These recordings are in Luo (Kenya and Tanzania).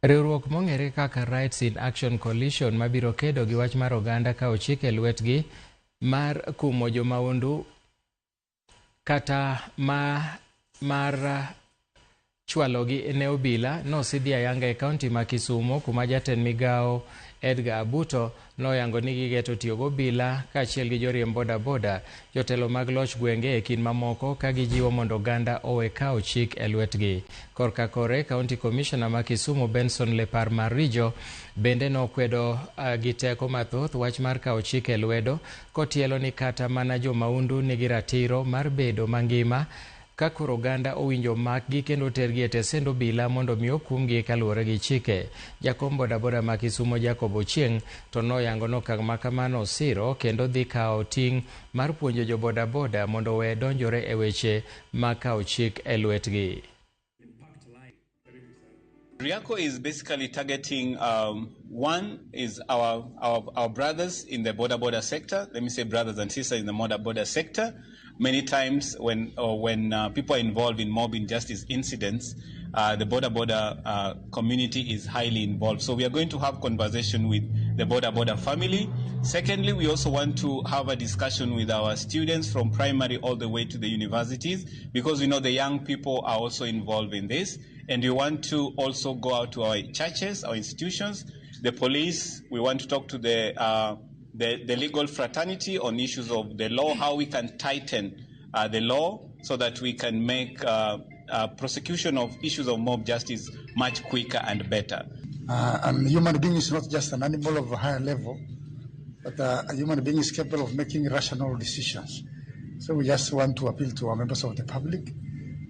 Riwruok mong'ere kaka Rights in Action Coalition mabiro kedo gi wach mar oganda ka ochik e lwetgi mar kumo jomaundu kata mar chwalogi ne obila nosidhi ayanga e kaunti ma Kisumu kuma jatend migao Edgar Abuto noyango ni gigeto tiyo gobila kaachiel gi joriemb boda jotelo mag loch gwenge e kin mamoko ka gijiwo mondo oganda owe kawo chik e lwetgi. Korka kore County Commissioner ma Kisumu Benson Lepar Marijo bende nokwedo gi teko mathoth wach mar kawo chik e lwedo kotielo ni kata mana jomaundu nigi ratiro mar bedo mangima ka koro oganda owinjo makgi kendo tergi e tesend obila mondo mi okumgi kaluwore gi chike. Jakom boda ma Kisumo Jacob Ochieng to noyango nokang' ma kamano siro kendo dhi kawo ting' mar puonjo jo boda mondo we donjore e weche ma kawo chik e lwetgi. RIACO is basically targeting, one is our brothers in the border sector. Let me say brothers and sisters in the border sector. Many times when people are involved in mob injustice incidents, the border community is highly involved. So we are going to have conversation with the border family. Secondly, we also want to have a discussion with our students from primary all the way to the universities, because we know the young people are also involved in this. And we want to also go out to our churches, our institutions, the police. We want to talk to the legal fraternity on issues of the law, how we can tighten the law so that we can make prosecution of issues of mob justice much quicker and better. And human being is not just an animal of a higher level, but a human being is capable of making rational decisions. So we just want to appeal to our members of the public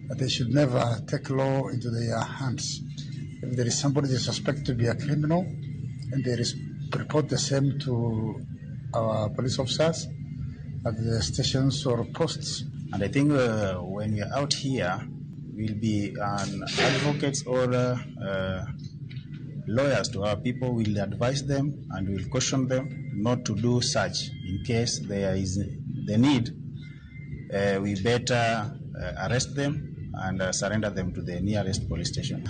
that they should never take law into their hands. If there is somebody they suspect to be a criminal, and they report the same to our police officers at the stations or posts. And I think when we are out here, we'll be advocates or lawyers to our people. We'll advise them and we'll caution them not to do such in case there is the need. We better arrest them and surrender them to the nearest police station.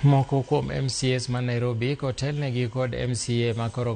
Moko kuom MCAs ma Nairobi kotelnegi kod MCA ma koro